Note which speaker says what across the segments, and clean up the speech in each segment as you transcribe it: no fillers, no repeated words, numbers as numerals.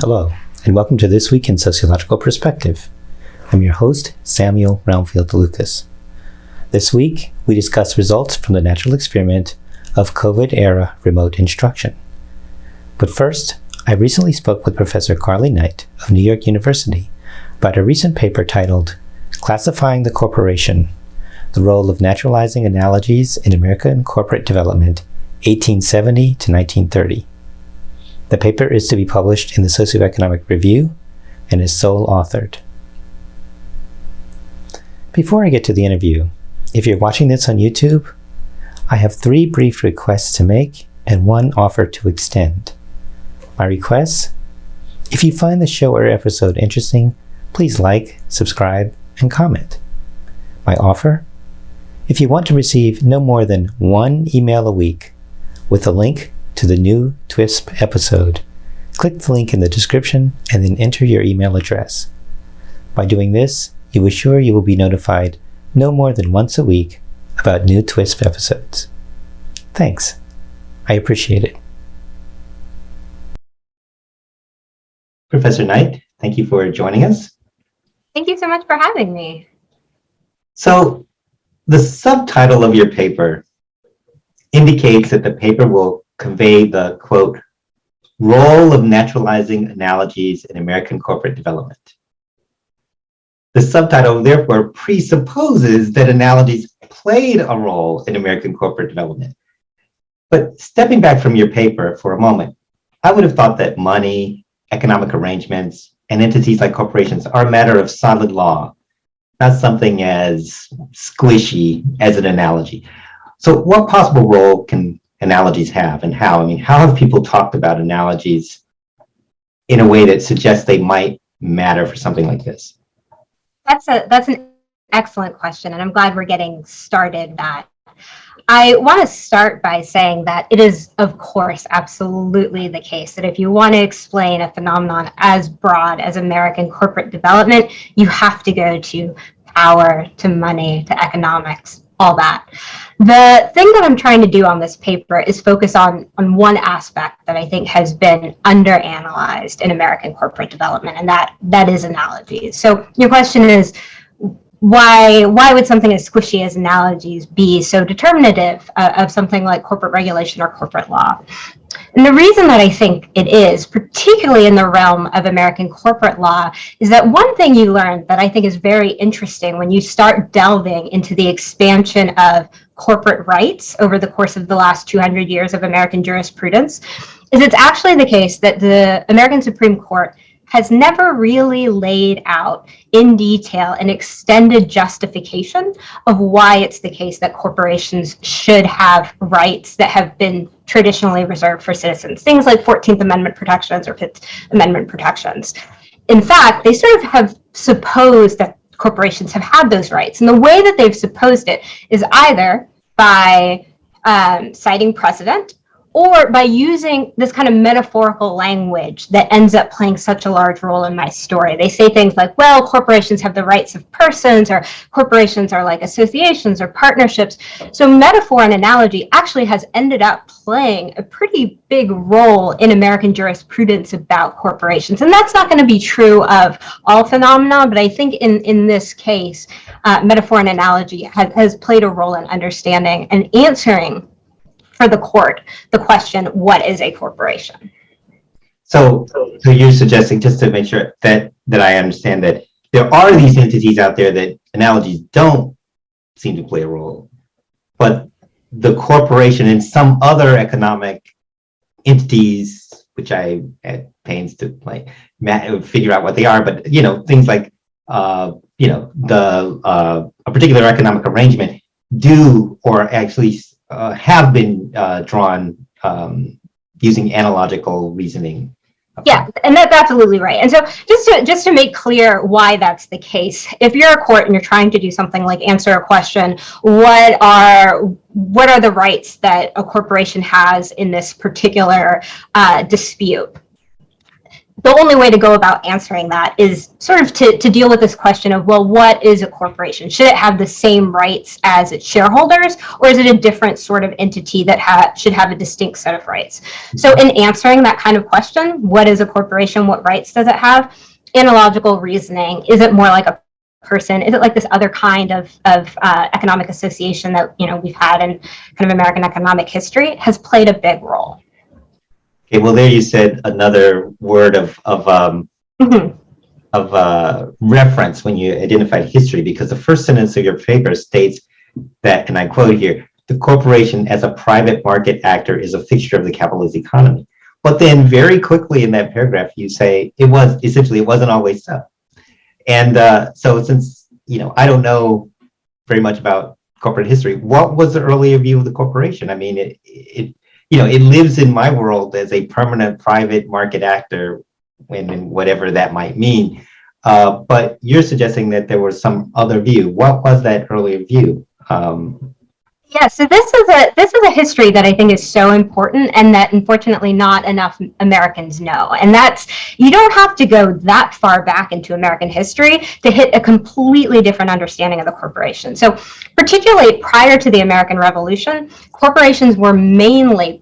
Speaker 1: Hello, and welcome to This Week in Sociological Perspective. I'm your host, Samuel Roundfield Lucas. This week, we discuss results from the natural experiment of COVID-era remote instruction. But first, I recently spoke with Professor Carly Knight of New York University about a recent paper titled Classifying the Corporation, the Role of Naturalizing Analogies in American Corporate Development, 1870 to 1930. The paper is to be published in the Socio-Economic Review and is sole authored. Before I get to the interview, if you're watching this on YouTube, I have 3 brief requests to make and 1 offer to extend. My requests: if you find the show or episode interesting, please like, subscribe, and comment. My offer: if you want to receive no more than 1 email a week with a link to the new TWiSP episode, click the link in the description and then enter your email address. By doing this, you assure you will be notified no more than once a week about new TWiSP episodes. Thanks. I appreciate it. Professor Knight, thank you for joining us.
Speaker 2: Thank you so much for having me.
Speaker 1: So, the subtitle of your paper indicates that the paper will convey the, quote, role of naturalizing analogies in American corporate development. The subtitle, therefore, presupposes that analogies played a role in American corporate development. But stepping back from your paper for a moment, I would have thought that money, economic arrangements, and entities like corporations are a matter of solid law, not something as squishy as an analogy. So what possible role can analogies have, and how? I mean, how have people talked about analogies in a way that suggests they might matter for something like this?
Speaker 2: That's an excellent question, and I'm glad we're getting started that. I want to start by saying that it is, of course, absolutely the case that if you want to explain a phenomenon as broad as American corporate development, you have to go to power, to money, to economics, all that. The thing that I'm trying to do on this paper is focus on one aspect that I think has been underanalyzed in American corporate development, and that is analogies. So your question is, why would something as squishy as analogies be so determinative of something like corporate regulation or corporate law? And the reason that I think it is, particularly in the realm of American corporate law, is that one thing you learn that I think is very interesting when you start delving into the expansion of corporate rights over the course of the last 200 years of American jurisprudence is it's actually the case that the American Supreme Court has never really laid out in detail an extended justification of why it's the case that corporations should have rights that have been traditionally reserved for citizens, things like 14th Amendment protections or 5th Amendment protections. In fact, they sort of have supposed that corporations have had those rights. And the way that they've supposed it is either by citing precedent or by using this kind of metaphorical language that ends up playing such a large role in my story. They say things like, well, corporations have the rights of persons, or corporations are like associations or partnerships. So metaphor and analogy actually has ended up playing a pretty big role in American jurisprudence about corporations. And that's not going to be true of all phenomena, but I think in this case, metaphor and analogy has played a role in understanding and answering for the court the question, what is a corporation?
Speaker 1: So you're suggesting, just to make sure that I understand, that there are these entities out there that analogies don't seem to play a role, but the corporation and some other economic entities, which I had pains to figure out what they are, but things like a particular economic arrangement do, or actually have been drawn using analogical reasoning.
Speaker 2: Yeah, and that's absolutely right. And so just to make clear why that's the case, if you're a court and you're trying to do something like answer a question, what are the rights that a corporation has in this particular dispute? the only way to go about answering that is sort of to deal with this question of, well, what is a corporation? Should it have the same rights as its shareholders, or is it a different sort of entity that should have a distinct set of rights? So in answering that kind of question, what is a corporation? What rights does it have? Analogical reasoning, is it more like a person? Is it like this other kind of economic association that we've had in kind of American economic history, has played a big role.
Speaker 1: Okay, well, there you said another word of reference when you identified history, because the first sentence of your paper states that, and I quote here, the corporation as a private market actor is a fixture of the capitalist economy. But then very quickly in that paragraph, you say it wasn't always so. And so since, I don't know very much about corporate history, what was the earlier view of the corporation? I mean, it lives in my world as a permanent private market actor, and whatever that might mean. But you're suggesting that there was some other view. What was that earlier view?
Speaker 2: Yeah, so this is a history that I think is so important, and that unfortunately not enough Americans know. And that's, you don't have to go that far back into American history to hit a completely different understanding of the corporation. So particularly prior to the American Revolution, corporations were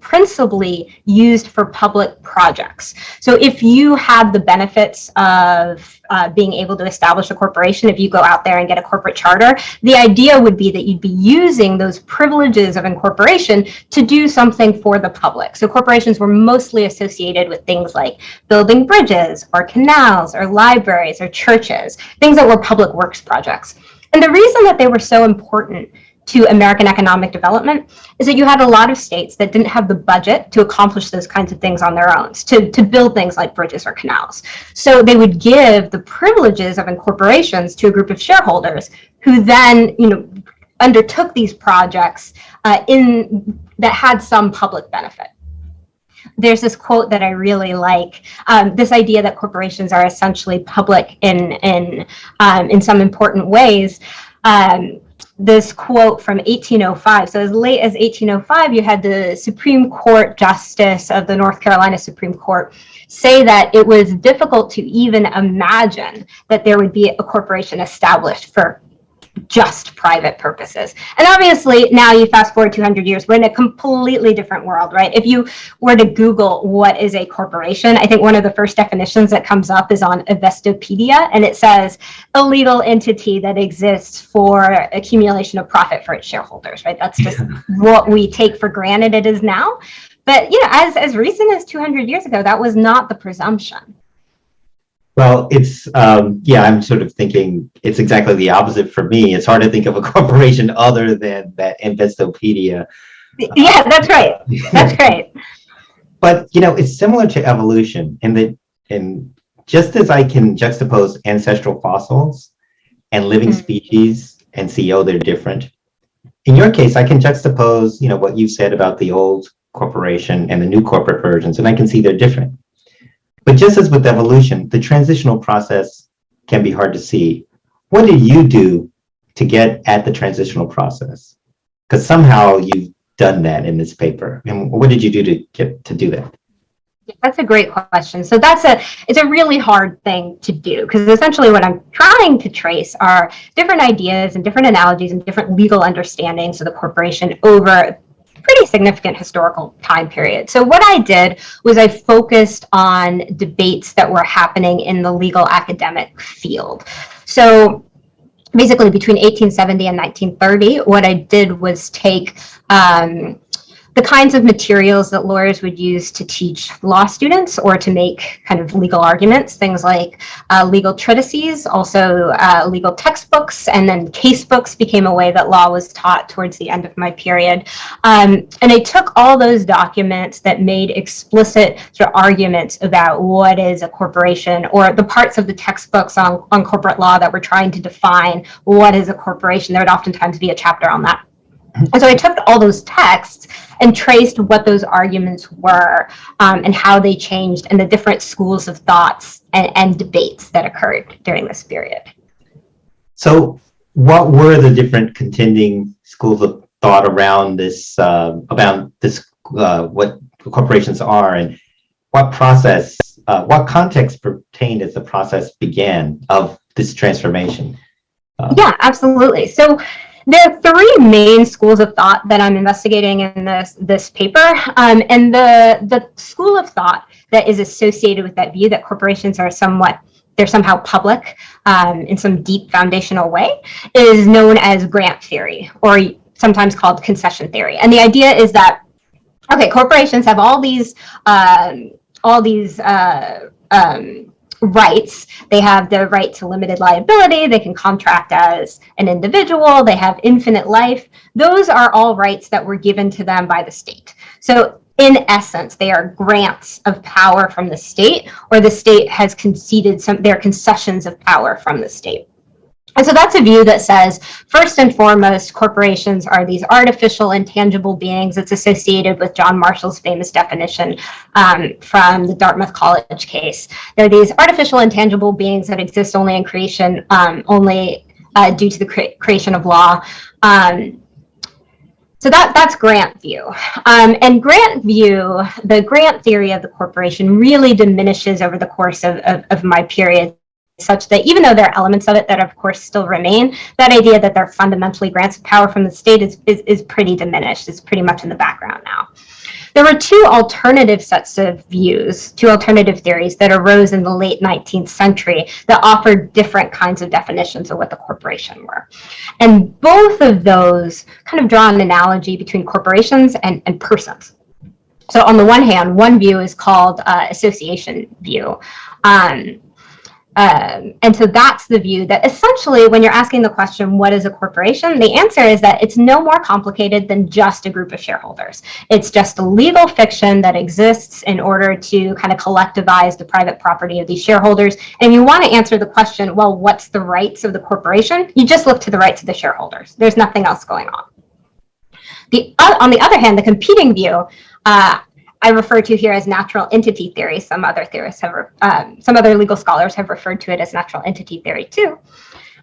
Speaker 2: principally used for public projects. So if you had the benefits of being able to establish a corporation, if you go out there and get a corporate charter, the idea would be that you'd be using those privileges of incorporation to do something for the public. So corporations were mostly associated with things like building bridges or canals or libraries or churches, things that were public works projects. And the reason that they were so important to American economic development is that you had a lot of states that didn't have the budget to accomplish those kinds of things on their own, to build things like bridges or canals. So they would give the privileges of incorporations to a group of shareholders who then, undertook these projects that had some public benefit. There's this quote that I really like, this idea that corporations are essentially public in some important ways. This quote from 1805. So as late as 1805, you had the Supreme Court Justice of the North Carolina Supreme Court say that it was difficult to even imagine that there would be a corporation established for just private purposes. And obviously now you fast forward 200 years, we're in a completely different world, right? If you were to Google what is a corporation, I think one of the first definitions that comes up is on Investopedia, and it says a legal entity that exists for accumulation of profit for its shareholders, right? That's just what we take for granted it is now. But as recent as 200 years ago, that was not the presumption.
Speaker 1: Well, it's, I'm sort of thinking it's exactly the opposite for me. It's hard to think of a corporation other than that Investopedia.
Speaker 2: Yeah, that's right. That's great.
Speaker 1: But, it's similar to evolution in just as I can juxtapose ancestral fossils and living species and see, they're different. In your case, I can juxtapose, what you said about the old corporation and the new corporate versions, and I can see they're different. But just as with evolution, the transitional process can be hard to see. What did you do to get at the transitional process? Because somehow you've done that in this paper. And what did you do to get to do that?
Speaker 2: That's a great question. So it's a really hard thing to do, because essentially what I'm trying to trace are different ideas and different analogies and different legal understandings of the corporation over pretty significant historical time period. So what I did was I focused on debates that were happening in the legal academic field. So basically between 1870 and 1930, what I did was take the kinds of materials that lawyers would use to teach law students or to make kind of legal arguments, things like legal treatises, also legal textbooks, and then case books became a way that law was taught towards the end of my period. And I took all those documents that made explicit sort of arguments about what is a corporation, or the parts of the textbooks on corporate law that were trying to define what is a corporation. There would oftentimes be a chapter on that. And so I took all those texts and traced what those arguments were and how they changed and the different schools of thoughts and debates that occurred during this period.
Speaker 1: So what were the different contending schools of thought around this, what corporations are, and what process what context pertained as the process began of this transformation?
Speaker 2: Yeah, absolutely. So there are three main schools of thought that I'm investigating in this paper. And the school of thought that is associated with that view that corporations are they're somehow public in some deep foundational way is known as grant theory, or sometimes called concession theory. And the idea is that, okay, corporations have all these rights. They have the right to limited liability. They can contract as an individual. They have infinite life. Those are all rights that were given to them by the state. So in essence, they are grants of power from the state, or the state has conceded their concessions of power from the state. And so that's a view that says, first and foremost, corporations are these artificial, intangible beings. It's associated with John Marshall's famous definition from the Dartmouth College case. They're these artificial, intangible beings that exist only in creation, only due to the creation of law. So that's grant view. And grant view, the grant theory of the corporation really diminishes over the course of my period, such that even though there are elements of it that of course still remain, that idea that they're fundamentally grants of power from the state is pretty diminished. It's pretty much in the background now. There were two alternative sets of views, two alternative theories that arose in the late 19th century that offered different kinds of definitions of what the corporation were. And both of those kind of draw an analogy between corporations and persons. So on the one hand, one view is called association view. And so that's the view that essentially, when you're asking the question, what is a corporation? The answer is that it's no more complicated than just a group of shareholders. It's just a legal fiction that exists in order to kind of collectivize the private property of these shareholders. And if you want to answer the question, well, what's the rights of the corporation? You just look to the rights of the shareholders. There's nothing else going on. On the other hand, the competing view, I refer to here as natural entity theory. Some other theorists some other legal scholars have referred to it as natural entity theory too.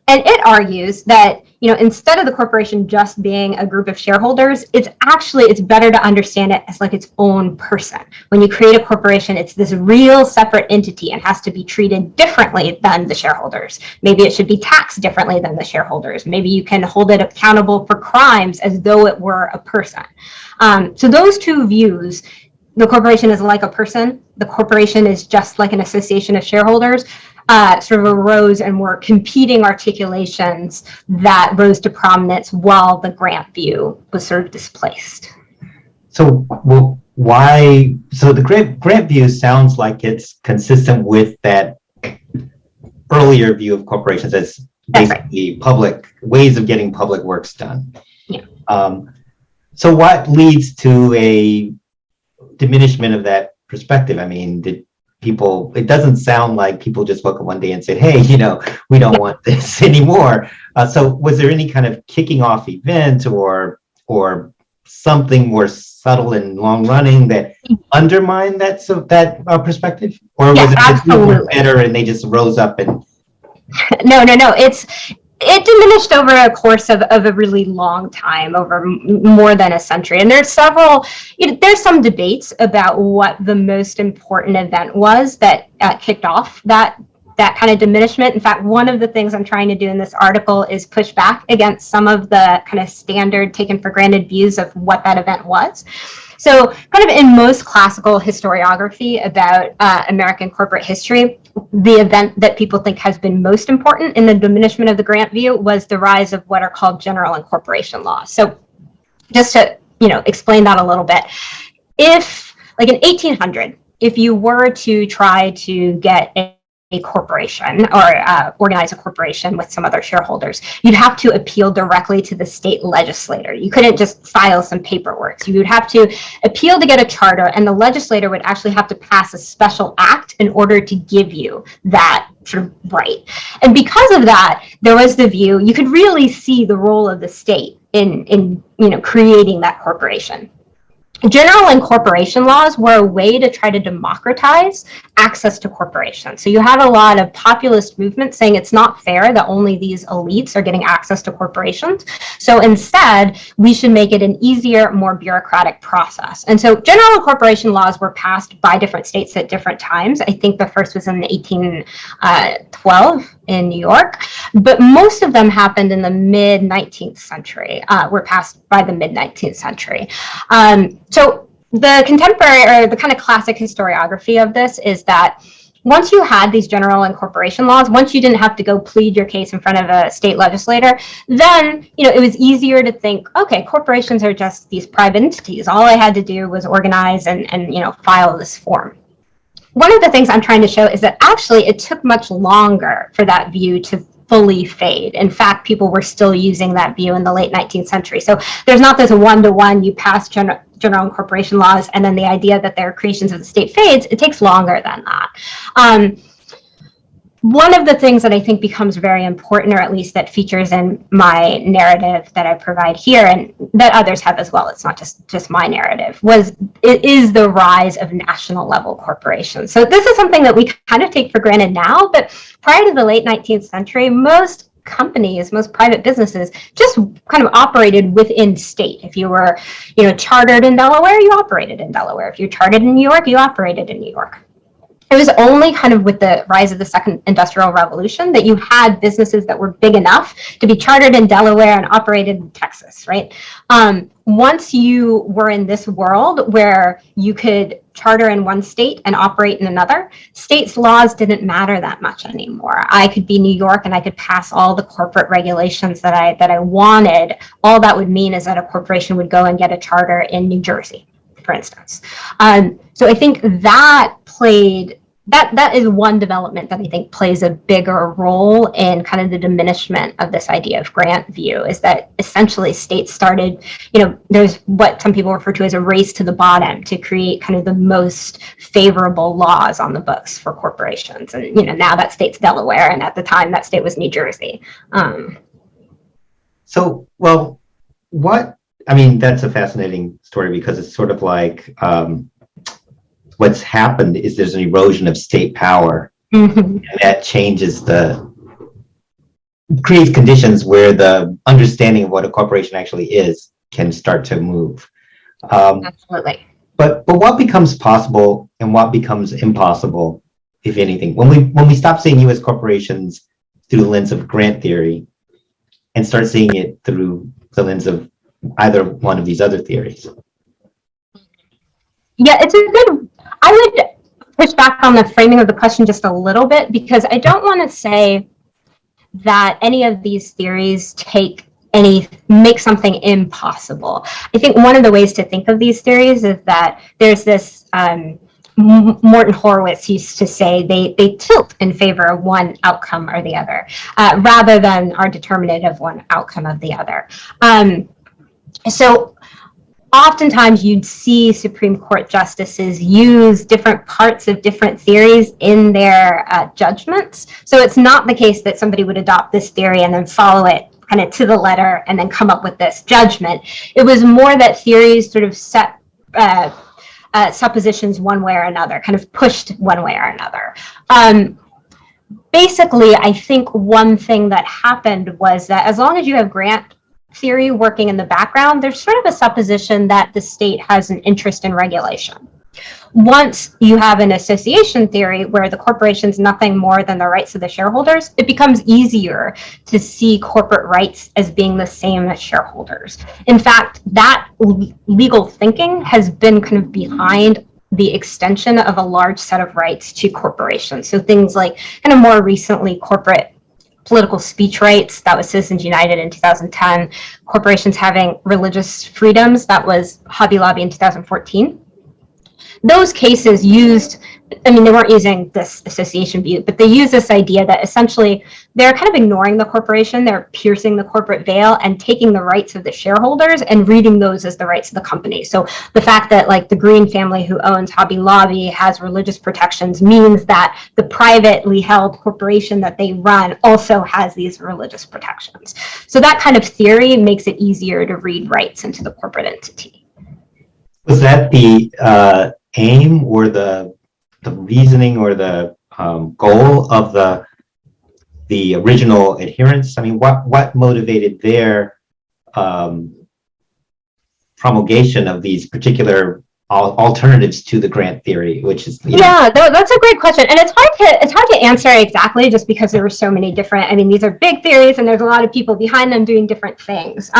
Speaker 2: And it argues that, instead of the corporation just being a group of shareholders, it's better to understand it as like its own person. When you create a corporation, it's this real separate entity and has to be treated differently than the shareholders. Maybe it should be taxed differently than the shareholders. Maybe you can hold it accountable for crimes as though it were a person. So those two views, the corporation is like a person, the corporation is just like an association of shareholders, sort of arose and were competing articulations that rose to prominence while the grant view was sort of displaced.
Speaker 1: So, well, why? So the grant view sounds like it's consistent with that earlier view of corporations as basically public ways of getting public works done.
Speaker 2: Yeah.
Speaker 1: So what leads to a diminishment of that perspective? I mean, it doesn't sound like people just woke up one day and said, hey, we don't want this anymore. So was there any kind of kicking off event or something more subtle and long running that undermined that perspective? Or was it just people were better and they just rose up and...
Speaker 2: No. It diminished over a course of a really long time, over more than a century. And there's some debates about what the most important event was that kicked off that kind of diminishment. In fact, one of the things I'm trying to do in this article is push back against some of the kind of standard taken for granted views of what that event was. So kind of in most classical historiography about American corporate history, the event that people think has been most important in the diminishment of the grant view was the rise of what are called general incorporation laws. So just to explain that a little bit, if like in 1800, if you were to try to get a corporation or organize a corporation with some other shareholders, you'd have to appeal directly to the state legislator. You couldn't just file some paperwork. So you would have to appeal to get a charter, and the legislator would actually have to pass a special act in order to give you that sort of right. And because of that, there was the view, you could really see the role of the state in creating that corporation. general incorporation laws were a way to try to democratize access to corporations. So you have a lot of populist movements saying it's not fair that only these elites are getting access to corporations. So instead, we should make it an easier, more bureaucratic process. And so general incorporation laws were passed by different states at different times. I think the first was in 1812 in New York, but most of them happened in the mid-19th century, were passed by the mid-19th century. So the contemporary, or the kind of classic historiography of this is that once you had these general incorporation laws, once you didn't have to go plead your case in front of a state legislator, then it was easier to think, okay, corporations are just these private entities. All I had to do was organize and file this form. One of the things I'm trying to show is that actually it took much longer for that view to fully fade. In fact, people were still using that view in the late 19th century. So there's not this one-to-one, you pass general incorporation laws and then the idea that they're creations of the state fades. It takes longer than that. One of the things that I think becomes very important, or at least that features in my narrative that I provide here, and that others have as well, it's not just my narrative, it is the rise of national level corporations. So this is something that we kind of take for granted now, but prior to the late 19th century, most companies, most private businesses just kind of operated within state. If you were, chartered in Delaware, you operated in Delaware. If you're chartered in New York, you operated in New York. It was only kind of with the rise of the Second Industrial Revolution that you had businesses that were big enough to be chartered in Delaware and operated in Texas, right? Once you were in this world where you could charter in one state and operate in another, states' laws didn't matter that much anymore. I could be New York and I could pass all the corporate regulations that I wanted. All that would mean is that a corporation would go and get a charter in New Jersey, for instance. So I think that that is one development that I think plays a bigger role in kind of the diminishment of this idea of grant view, is that essentially states started, there's what some people refer to as a race to the bottom to create kind of the most favorable laws on the books for corporations. And, now that state's Delaware, and at the time that state was New Jersey.
Speaker 1: That's a fascinating story, because it's sort of like what's happened is there's an erosion of state power, and that creates conditions where the understanding of what a corporation actually is can start to move.
Speaker 2: Absolutely.
Speaker 1: But what becomes possible and what becomes impossible, if anything, when we stop seeing U.S. corporations through the lens of grant theory and start seeing it through the lens of either one of these other theories?
Speaker 2: Yeah, I would push back on the framing of the question just a little bit, because I don't want to say that any of these theories make something impossible. I think one of the ways to think of these theories is that there's this, Morton Horowitz used to say they tilt in favor of one outcome or the other, rather than are determinate of one outcome of the other. So oftentimes you'd see Supreme Court justices use different parts of different theories in their judgments. So it's not the case that somebody would adopt this theory and then follow it kind of to the letter and then come up with this judgment. It was more that theories sort of set suppositions one way or another, kind of pushed one way or another. Basically, I think one thing that happened was that as long as you have grant theory working in the background, there's sort of a supposition that the state has an interest in regulation. Once you have an association theory where the corporation's nothing more than the rights of the shareholders, it becomes easier to see corporate rights as being the same as shareholders. In fact, that legal thinking has been kind of behind the extension of a large set of rights to corporations. So things like kind of more recently corporate political speech rights, that was Citizens United in 2010, corporations having religious freedoms, that was Hobby Lobby in 2014. Those cases they weren't using this association view, but they use this idea that essentially they're kind of ignoring the corporation, they're piercing the corporate veil and taking the rights of the shareholders and reading those as the rights of the company. So the fact that like the Green family who owns Hobby Lobby has religious protections means that the privately held corporation that they run also has these religious protections. So that kind of theory makes it easier to read rights into the corporate entity.
Speaker 1: Was that the aim or the reasoning or the goal of the original adherents? I mean, what motivated their promulgation of these particular alternatives to the grant theory, which is
Speaker 2: yeah, that's a great question, and it's hard to answer exactly just because there were so many different. I mean, these are big theories, and there's a lot of people behind them doing different things.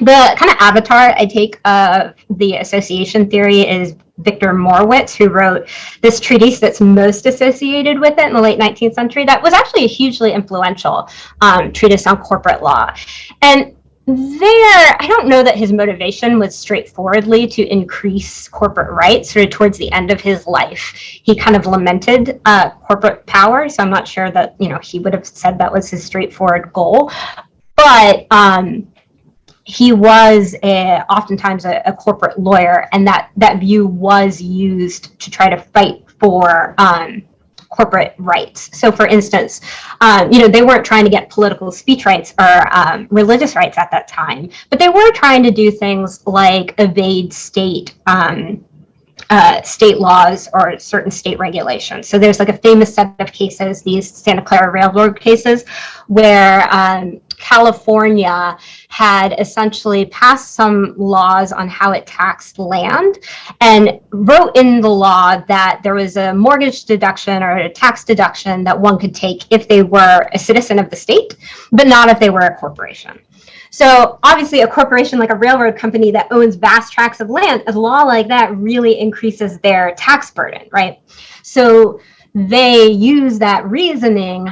Speaker 2: The kind of avatar I take of the association theory is Victor Morwitz, who wrote this treatise that's most associated with it in the late 19th century. That was actually a hugely influential treatise on corporate law. And there, I don't know that his motivation was straightforwardly to increase corporate rights. Sort of towards the end of his life, he kind of lamented corporate power. So I'm not sure that he would have said that was his straightforward goal. But he was oftentimes a corporate lawyer, and that view was used to try to fight for corporate rights. So, for instance, they weren't trying to get political speech rights or religious rights at that time, but they were trying to do things like evade state laws or certain state regulations. So there's like a famous set of cases, these Santa Clara Railroad cases, where California had essentially passed some laws on how it taxed land and wrote in the law that there was a mortgage deduction or a tax deduction that one could take if they were a citizen of the state, but not if they were a corporation. So obviously a corporation like a railroad company that owns vast tracts of land, a law like that really increases their tax burden, right? So they use that reasoning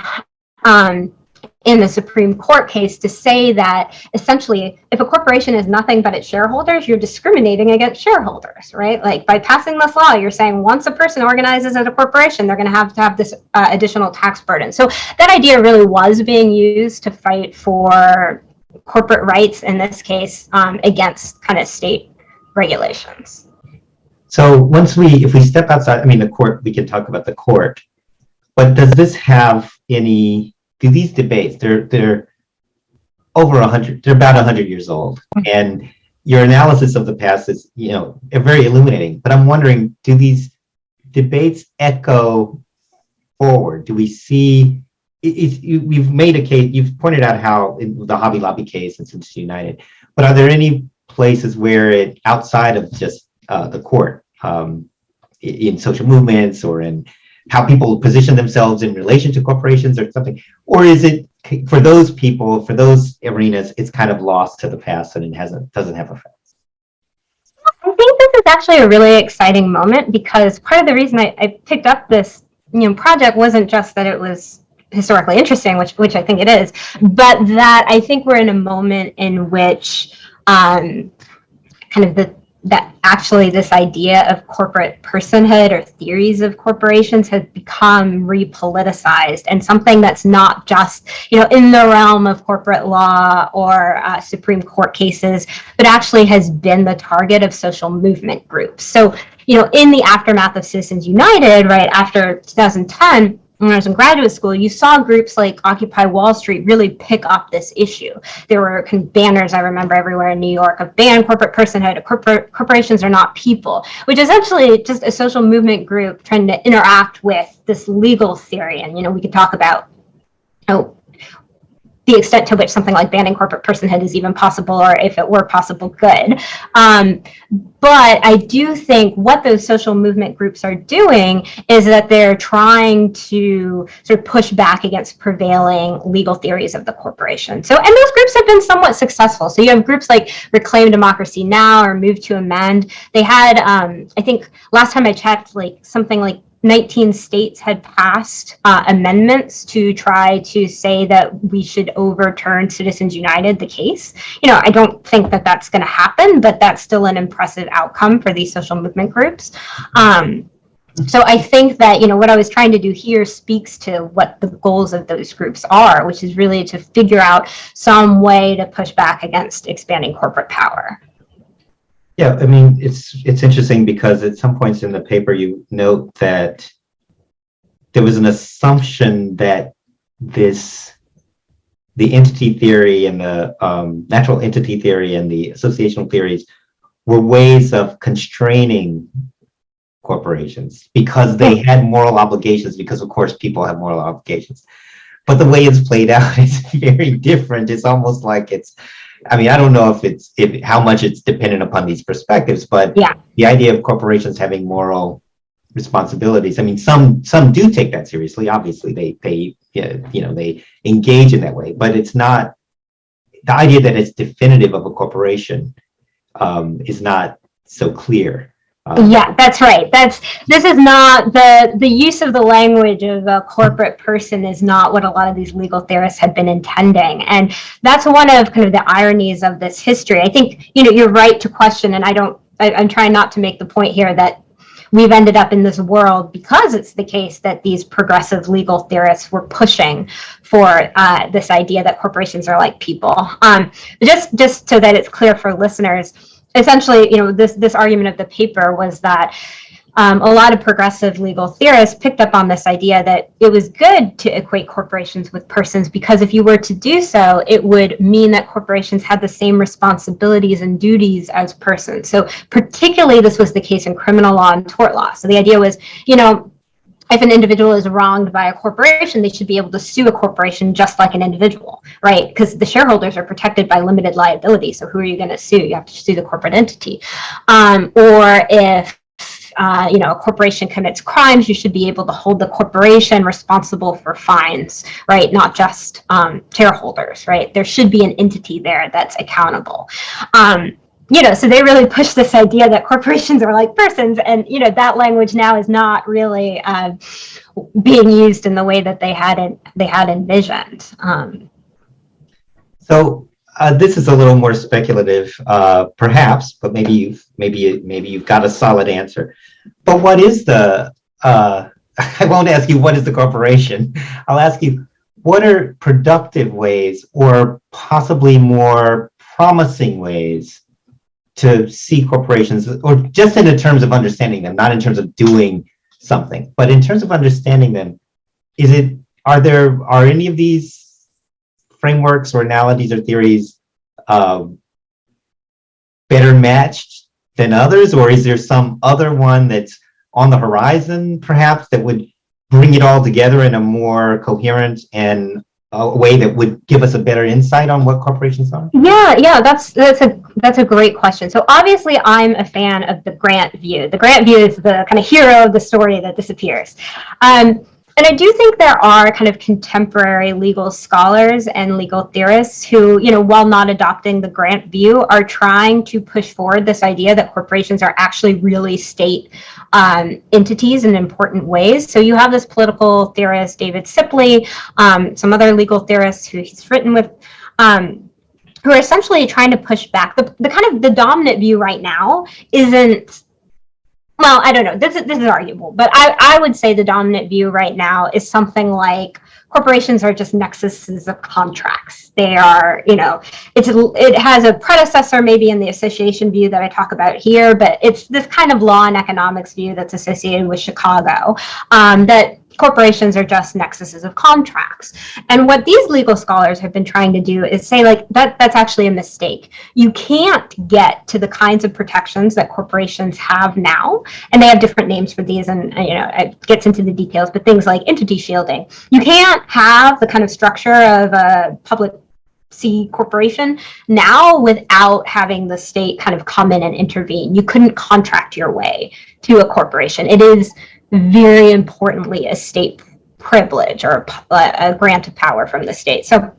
Speaker 2: in the Supreme Court case to say that essentially if a corporation is nothing but its shareholders, you're discriminating against shareholders, right? Like by passing this law, you're saying once a person organizes as a corporation, they're going to have this additional tax burden. So that idea really was being used to fight for corporate rights, in this case, against kind of state regulations.
Speaker 1: So if we step outside, I mean, the court, we can talk about the court, but does this have do these debates, they're over 100, they're about 100 years old, and your analysis of the past is, very illuminating, but I'm wondering, do these debates echo forward? Do we see, you've made a case, you've pointed out how in the Hobby Lobby case and Citizens United, but are there any places where outside of just the court, in social movements or in how people position themselves in relation to corporations or something, or is it for those people, for those arenas, it's kind of lost to the past and it doesn't have effects?
Speaker 2: I think this is actually a really exciting moment because part of the reason I picked up this project wasn't just that it was historically interesting, which I think it is, but that I think we're in a moment in which that actually this idea of corporate personhood or theories of corporations has become repoliticized, and something that's not just in the realm of corporate law or Supreme Court cases, but actually has been the target of social movement groups. So in the aftermath of Citizens United, right after 2010, when I was in graduate school, you saw groups like Occupy Wall Street really pick up this issue. There were banners, I remember, everywhere in New York of ban corporate personhood, corporations are not people, which is essentially just a social movement group trying to interact with this legal theory. And, we could talk about the extent to which something like banning corporate personhood is even possible, or if it were possible, good. But I do think what those social movement groups are doing is that they're trying to sort of push back against prevailing legal theories of the corporation. So, and those groups have been somewhat successful. So you have groups like Reclaim Democracy Now! Or Move to Amend. They had, I think last time I checked, something like 19 states had passed amendments to try to say that we should overturn Citizens United, the case. I don't think that that's going to happen, but that's still an impressive outcome for these social movement groups. So I think that, what I was trying to do here speaks to what the goals of those groups are, which is really to figure out some way to push back against expanding corporate power.
Speaker 1: Yeah, I mean, it's interesting because at some points in the paper you note that there was an assumption that the entity theory and the natural entity theory and the associational theories were ways of constraining corporations because they had moral obligations, because of course people have moral obligations. But the way it's played out is very different. It's almost like I don't know if how much it's dependent upon these perspectives, but
Speaker 2: Yeah.
Speaker 1: the idea of corporations having moral responsibilities. I mean, some do take that seriously. Obviously, they engage in that way, but it's not the idea that it's definitive of a corporation is not so clear.
Speaker 2: Yeah, that's right. This is not the use of the language of a corporate person is not what a lot of these legal theorists had been intending. And that's one of kind of the ironies of this history. I think, you're right to question, and I'm trying not to make the point here that we've ended up in this world because it's the case that these progressive legal theorists were pushing for this idea that corporations are like people. Just so that it's clear for listeners, essentially, this argument of the paper was that a lot of progressive legal theorists picked up on this idea that it was good to equate corporations with persons, because if you were to do so, it would mean that corporations had the same responsibilities and duties as persons. So particularly this was the case in criminal law and tort law. So the idea was, if an individual is wronged by a corporation, they should be able to sue a corporation just like an individual, right? Because the shareholders are protected by limited liability. So who are you going to sue? You have to sue the corporate entity. Or if a corporation commits crimes, you should be able to hold the corporation responsible for fines, right? Not just shareholders, right? There should be an entity there that's accountable. So they really push this idea that corporations are like persons, and that language now is not really being used in the way that they had envisioned.
Speaker 1: So this is a little more speculative, perhaps, but maybe you've got a solid answer. But what is the? I won't ask you what is the corporation. I'll ask you, what are productive ways, or possibly more promising ways, to see corporations, or just in the terms of understanding them, not in terms of doing something, but in terms of understanding them? Are any of these frameworks or analogies or theories better matched than others, or is there some other one that's on the horizon, perhaps, that would bring it all together in a more coherent and a way that would give us a better insight on what corporations are?
Speaker 2: Yeah, that's a great question. So obviously, I'm a fan of the Grant view. The Grant view is the kind of hero of the story that disappears. And I do think there are kind of contemporary legal scholars and legal theorists who, while not adopting the Grant view, are trying to push forward this idea that corporations are actually really state entities in important ways. So you have this political theorist, David Sipley, some other legal theorists who he's written with, who are essentially trying to push back. The kind of the dominant view right now isn't, well, I don't know, this is arguable, but I would say the dominant view right now is something like corporations are just nexuses of contracts. They are, it has a predecessor maybe in the association view that I talk about here, but it's this kind of law and economics view that's associated with Chicago, that corporations are just nexuses of contracts. And what these legal scholars have been trying to do is say, like, that's actually a mistake. You can't get to the kinds of protections that corporations have now, and they have different names for these, and it gets into the details, but things like entity shielding. You can't have the kind of structure of a public C corporation now without having the state kind of come in and intervene. You couldn't contract your way to a corporation. It is very importantly a state privilege, or a grant of power from the state. So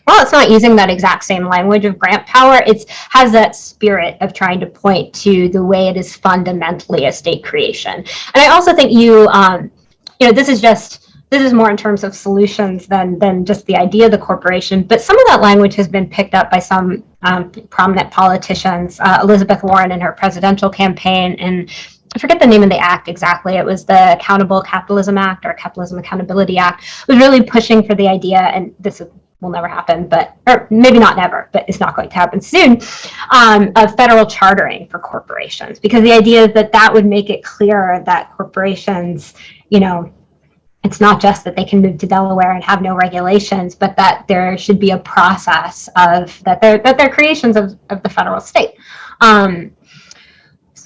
Speaker 2: while it's not using that exact same language of grant power, it has that spirit of trying to point to the way it is fundamentally a state creation. And I also think this is more in terms of solutions than just the idea of the corporation, but some of that language has been picked up by some prominent politicians. Elizabeth Warren in her presidential campaign, and I forget the name of the act exactly. It was the Accountable Capitalism Act, or Capitalism Accountability Act. It was really pushing for the idea, and this will never happen, or maybe not never, but it's not going to happen soon, of federal chartering for corporations. Because the idea is that would make it clearer that corporations, it's not just that they can move to Delaware and have no regulations, but that there should be a process of that they're creations of the federal state.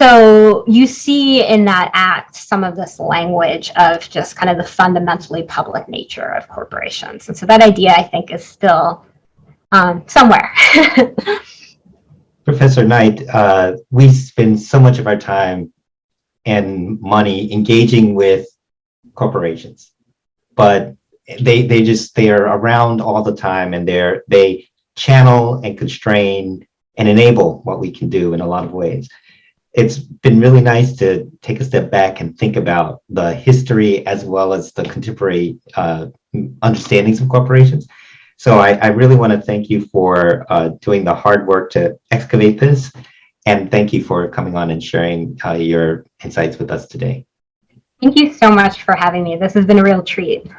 Speaker 2: So you see in that act some of this language of just kind of the fundamentally public nature of corporations. And so that idea, I think, is still somewhere.
Speaker 1: Professor Knight, we spend so much of our time and money engaging with corporations, but they are around all the time, and they channel and constrain and enable what we can do in a lot of ways. It's been really nice to take a step back and think about the history as well as the contemporary understandings of corporations. So I really want to thank you for doing the hard work to excavate this, and thank you for coming on and sharing your insights with us today.
Speaker 2: Thank you so much for having me. This has been a real treat.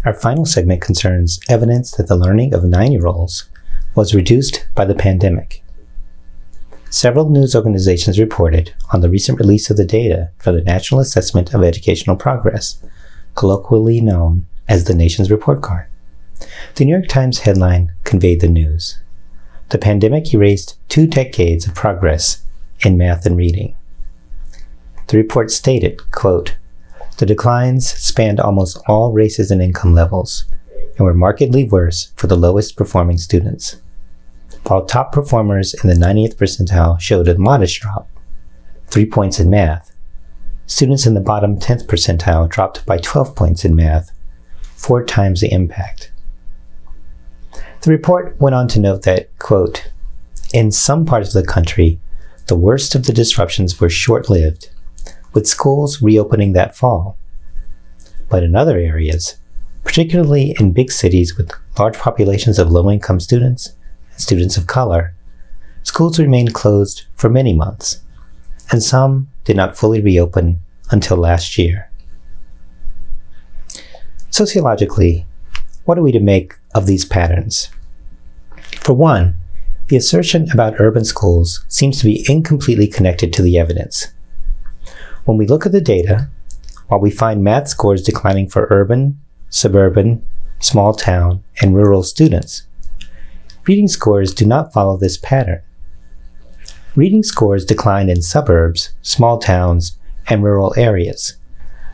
Speaker 3: Our final segment concerns evidence that the learning of 9-year-olds was reduced by the pandemic. Several news organizations reported on the recent release of the data for the National Assessment of Educational Progress, colloquially known as the nation's report card. The New York Times headline conveyed the news. The pandemic erased 2 decades of progress in math and reading. The report stated, quote, "The declines spanned almost all races and income levels and were markedly worse for the lowest performing students. While top performers in the 90th percentile showed a modest drop, 3 points in math, students in the bottom 10th percentile dropped by 12 points in math, 4 times the impact." The report went on to note that, quote, "In some parts of the country, the worst of the disruptions were short-lived, with schools reopening that fall. But in other areas, particularly in big cities with large populations of low-income students and students of color, schools remained closed for many months, and some did not fully reopen until last year." Sociologically, what are we to make of these patterns? For one, the assertion about urban schools seems to be incompletely connected to the evidence. When we look at the data, while we find math scores declining for urban, suburban, small town, and rural students, reading scores do not follow this pattern. Reading scores declined in suburbs, small towns, and rural areas,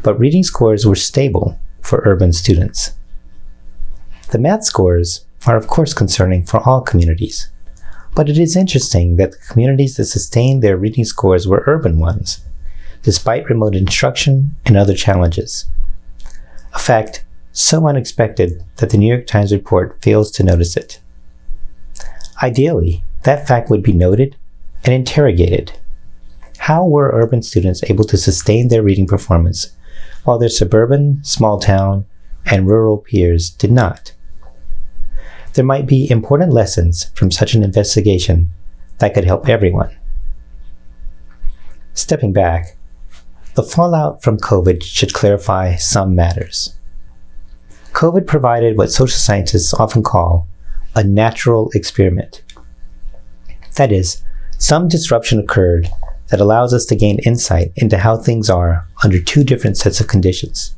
Speaker 3: but reading scores were stable for urban students. The math scores are of course concerning for all communities, but it is interesting that the communities that sustained their reading scores were urban ones, despite remote instruction and other challenges. A fact so unexpected that the New York Times report fails to notice it. Ideally, that fact would be noted and interrogated. How were urban students able to sustain their reading performance while their suburban, small town, and rural peers did not? There might be important lessons from such an investigation that could help everyone. Stepping back, the fallout from COVID should clarify some matters. COVID provided what social scientists often call a natural experiment. That is, some disruption occurred that allows us to gain insight into how things are under 2 different sets of conditions.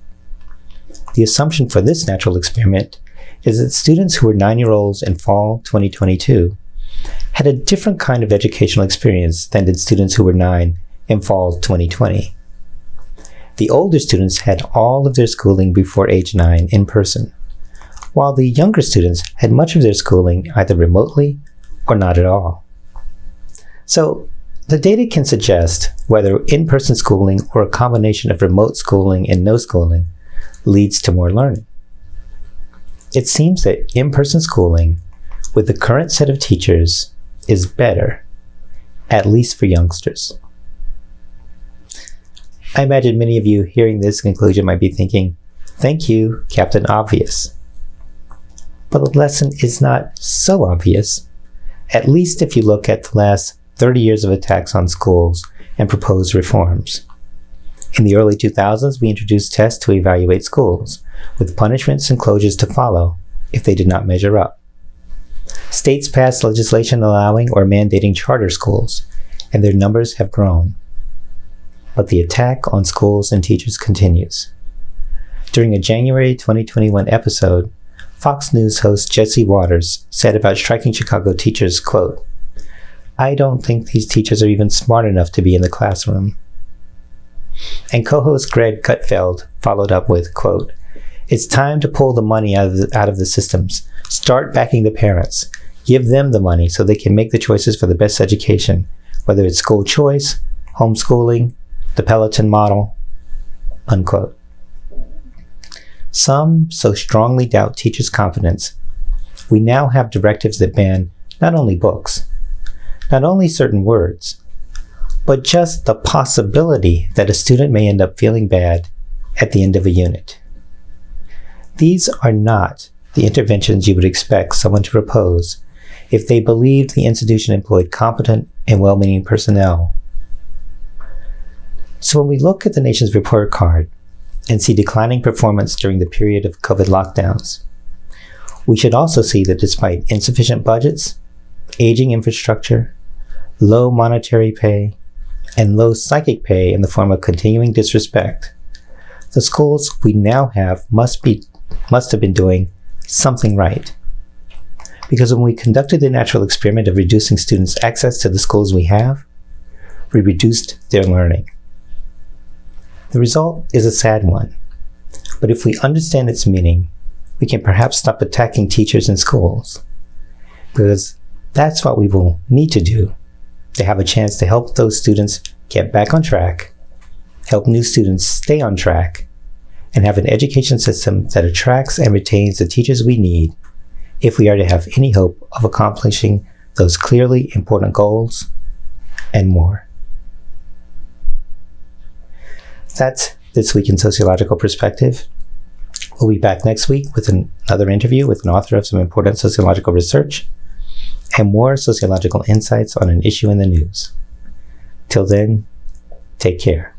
Speaker 3: The assumption for this natural experiment is that students who were 9-year-olds in fall 2022 had a different kind of educational experience than did students who were 9 in fall 2020. The older students had all of their schooling before age 9 in person, while the younger students had much of their schooling either remotely or not at all. So, the data can suggest whether in-person schooling or a combination of remote schooling and no schooling leads to more learning. It seems that in-person schooling with the current set of teachers is better, at least for youngsters. I imagine many of you hearing this conclusion might be thinking, "Thank you, Captain Obvious." But the lesson is not so obvious, at least if you look at the last 30 years of attacks on schools and proposed reforms. In the early 2000s, we introduced tests to evaluate schools, with punishments and closures to follow if they did not measure up. States passed legislation allowing or mandating charter schools, and their numbers have grown. But the attack on schools and teachers continues. During a January 2021 episode, Fox News host Jesse Waters said about striking Chicago teachers, quote, "I don't think these teachers are even smart enough to be in the classroom." And co-host Greg Gutfeld followed up with, quote, "It's time to pull the money out of the systems. Start backing the parents. Give them the money so they can make the choices for the best education, whether it's school choice, homeschooling, the Peloton model," unquote. Some so strongly doubt teachers' confidence, we now have directives that ban not only books, not only certain words, but just the possibility that a student may end up feeling bad at the end of a unit. These are not the interventions you would expect someone to propose if they believed the institution employed competent and well-meaning personnel. So when we look at the nation's report card and see declining performance during the period of COVID lockdowns, we should also see that despite insufficient budgets, aging infrastructure, low monetary pay, and low psychic pay in the form of continuing disrespect, the schools we now have must have been doing something right. Because when we conducted the natural experiment of reducing students' access to the schools we have, we reduced their learning. The result is a sad one, but if we understand its meaning, we can perhaps stop attacking teachers in schools, because that's what we will need to do to have a chance to help those students get back on track, help new students stay on track, and have an education system that attracts and retains the teachers we need if we are to have any hope of accomplishing those clearly important goals and more. That's This Week in Sociological Perspective. We'll be back next week with another interview with an author of some important sociological research and more sociological insights on an issue in the news. Till then, take care.